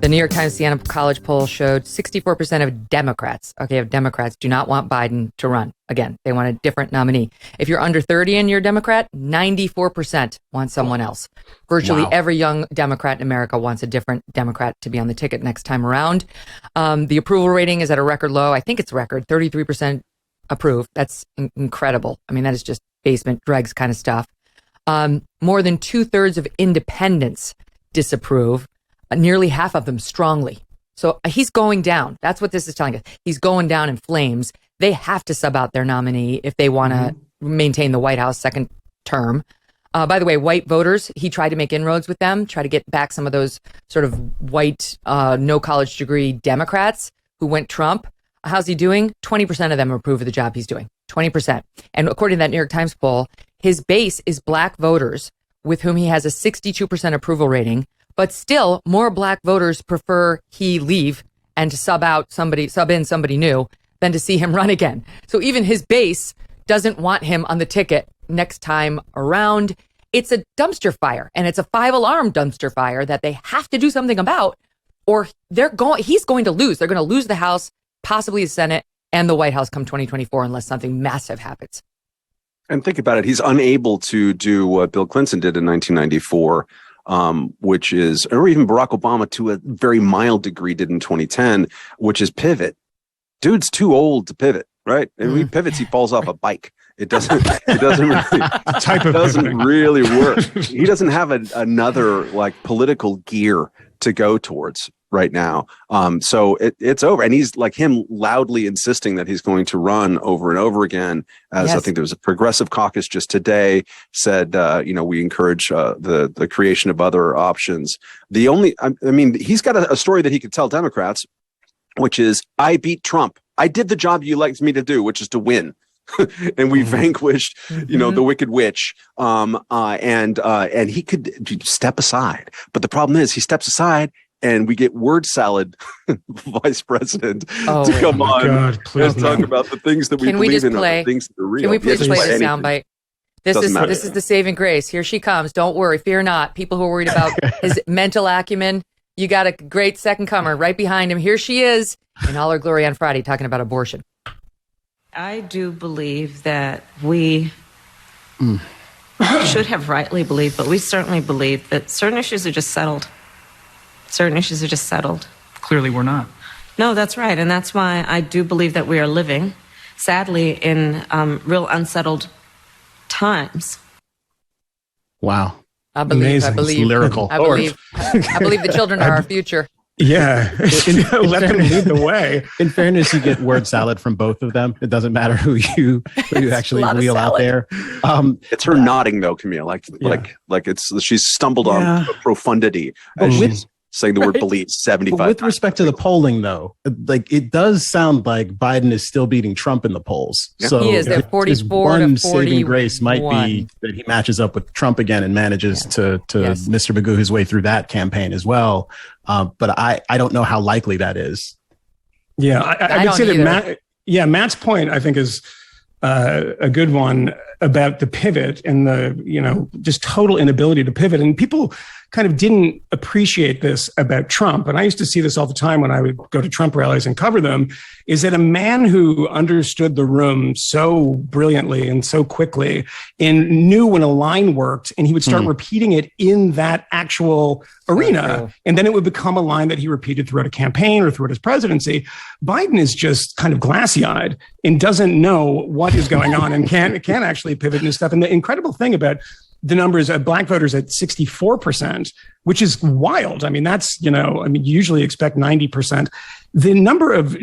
The New York Times Siena College poll showed 64% of Democrats do not want Biden to run. Again, they want a different nominee. If you're under 30 and you're a Democrat, 94% want someone else. Virtually every young Democrat in America wants a different Democrat to be on the ticket next time around. The approval rating is at a record low. I think it's record, 33% approve. That's incredible. I mean, that is just basement dregs kind of stuff. More than 2/3 of independents disapprove. Nearly half of them strongly. So he's going down. That's what this is telling us. He's going down in flames. They have to sub out their nominee if they want to maintain the White House second term. By the way, white voters, he tried to make inroads with them, try to get back some of those sort of white, no college degree Democrats who went Trump. How's he doing? 20% of them approve of the job he's doing. 20%. And according to that New York Times poll, his base is black voters with whom he has a 62% approval rating. But still, more black voters prefer he leave and to sub in somebody new than to see him run again. So even his base doesn't want him on the ticket next time around. It's a dumpster fire, and it's a 5-alarm dumpster fire that they have to do something about, or he's going to lose. They're going to lose the House, possibly the Senate, and the White House come 2024 unless something massive happens. And think about it. He's unable to do what Bill Clinton did in 1994. Which is, or even Barack Obama to a very mild degree did in 2010, which is pivot. Dude's too old to pivot, right? And he pivots, he falls off a bike. It doesn't really work. He doesn't have another like political gear to go towards right now. So it's over. And he's like him loudly insisting that he's going to run over and over again. As I think there was a progressive caucus just today said, we encourage the creation of other options. He's got a story that he could tell Democrats, which is, I beat Trump. I did the job you liked me to do, which is to win. And we vanquished, the wicked witch. And he could step aside. But the problem is he steps aside and we get word salad vice president to come on and talk about the things that we believe in, the things that are real. Can we please play the soundbite? This is the saving grace. Here she comes. Don't worry. Fear not. People who are worried about his mental acumen, you got a great second comer right behind him. Here she is in all her glory on Friday talking about abortion. I do believe that we should have rightly believed, but we certainly believe that certain issues are just settled. Clearly we're not. No, that's right. And that's why I do believe that we are living, sadly, in real unsettled times. Wow. I believe. Lyrical. I believe the children are our future. Yeah. Let them lead the way. In fairness, you get word salad from both of them. It doesn't matter who you actually wheel out there. It's her nodding though, Camille. Like she's stumbled on profundity as she's saying the word believe 75 times. With respect to the polling, though, like it does sound like Biden is still beating Trump in the polls. Yeah. So he is at 44 to 41. Saving grace might be that he matches up with Trump again and manages to Mr. Magoo his way through that campaign as well. But I don't know how likely that is. Yeah, I would say that Matt's point, I think, is a good one about the pivot and the, just total inability to pivot. And people kind of didn't appreciate this about Trump. And I used to see this all the time when I would go to Trump rallies and cover them, is that a man who understood the room so brilliantly and so quickly and knew when a line worked, and he would start repeating it in that actual arena. And then it would become a line that he repeated throughout a campaign or throughout his presidency. Biden is just kind of glassy-eyed and doesn't know what is going on and can't actually pivot and stuff. And the incredible thing about the numbers of black voters at 64%, which is wild. I mean, that's, you usually expect 90%. The number of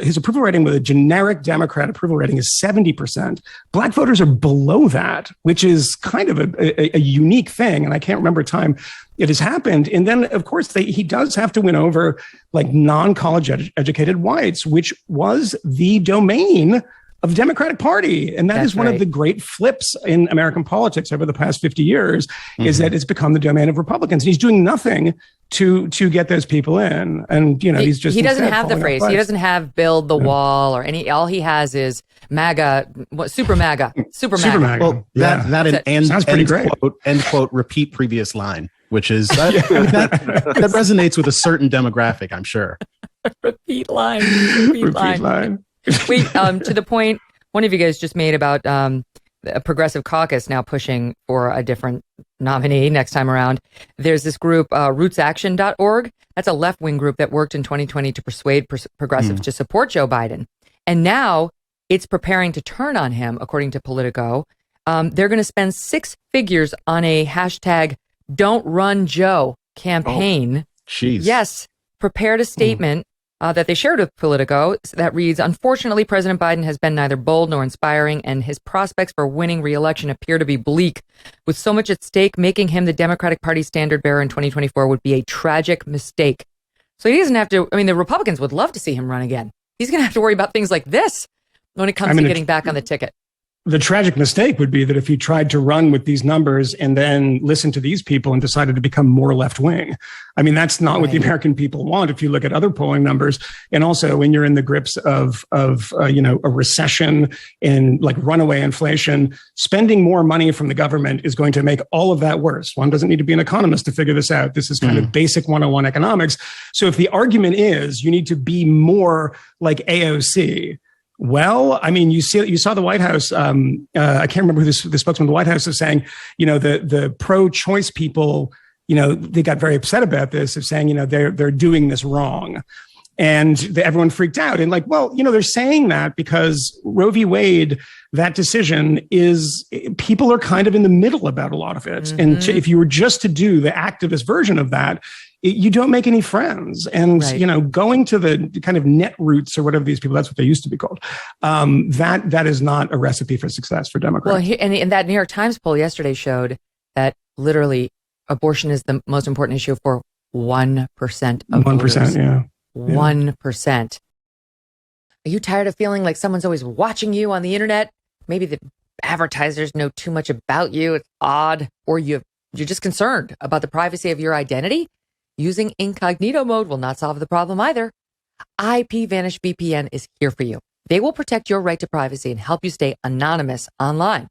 his approval rating with a generic Democrat approval rating is 70%. Black voters are below that, which is kind of a unique thing. And I can't remember a time it has happened. And then, of course, he does have to win over like non-college educated whites, which was the domain of the Democratic Party. And that's one of the great flips in American politics over the past 50 years, is that it's become the domain of Republicans. And he's doing nothing to get those people in. And, he doesn't have the phrase. He doesn't have build the wall or all he has is MAGA, super MAGA. Well, that sounds pretty great. End quote, repeat previous line. which is that resonates with a certain demographic, I'm sure. Repeat line. Wait, to the point one of you guys just made about a progressive caucus now pushing for a different nominee next time around. There's this group, rootsaction.org. That's a left-wing group that worked in 2020 to persuade progressives to support Joe Biden. And now it's preparing to turn on him, according to Politico. They're going to spend 6 figures on a hashtag Don't Run Joe campaign. Jeez. Yes. Prepared a statement that they shared with Politico that reads, unfortunately, President Biden has been neither bold nor inspiring, and his prospects for winning re-election appear to be bleak. With so much at stake, making him the Democratic Party standard bearer in 2024 would be a tragic mistake. So he doesn't have to, I mean, the Republicans would love to see him run again. He's going to have to worry about things like this when it comes to getting back on the ticket. The tragic mistake would be that if he tried to run with these numbers and then listened to these people and decided to become more left wing. I mean, that's not what the American people want. If you look at other polling numbers, and also when you're in the grips of a recession and like runaway inflation, spending more money from the government is going to make all of that worse. One doesn't need to be an economist to figure this out. This is kind of basic 101 economics. So if the argument is you need to be more like AOC, well, I mean, you saw the White House. I can't remember who the spokesman of the White House is saying. The pro-choice people. They got very upset about this, of saying, they're doing this wrong, and everyone freaked out. And they're saying that because Roe v. Wade, that decision people are kind of in the middle about a lot of it. Mm-hmm. And if you were just to do the activist version of that, you don't make any friends. And, going to the kind of net roots or whatever these people, that's what they used to be called. That is not a recipe for success for Democrats. Well, and that New York Times poll yesterday showed that literally abortion is the most important issue for 1% of 1%, voters. yeah. 1%. Are you tired of feeling like someone's always watching you on the internet? Maybe the advertisers know too much about you. It's odd. Or you're just concerned about the privacy of your identity? Using incognito mode will not solve the problem either. IPVanish VPN is here for you. They will protect your right to privacy and help you stay anonymous online.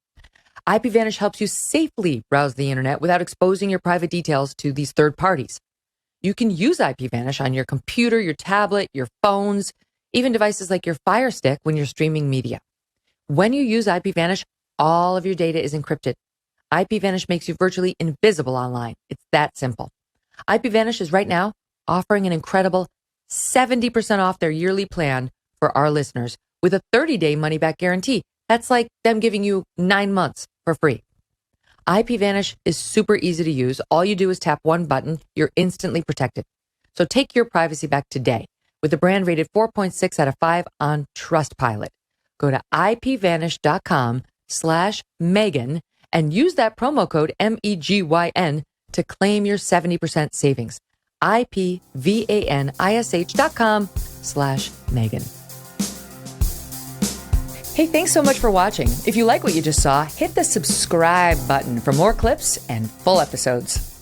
IPVanish helps you safely browse the internet without exposing your private details to these third parties. You can use IPVanish on your computer, your tablet, your phones, even devices like your Fire Stick when you're streaming media. When you use IPVanish, all of your data is encrypted. IPVanish makes you virtually invisible online. It's that simple. IPVanish is right now offering an incredible 70% off their yearly plan for our listeners with a 30-day money-back guarantee. That's like them giving you 9 months for free. IPVanish is super easy to use. All you do is tap one button. You're instantly protected. So take your privacy back today with the brand rated 4.6 out of 5 on Trustpilot. Go to ipvanish.com/Megyn and use that promo code MEGYN to claim your 70% savings. ipvanish.com/Megyn. Hey, thanks so much for watching. If you like what you just saw, hit the subscribe button for more clips and full episodes.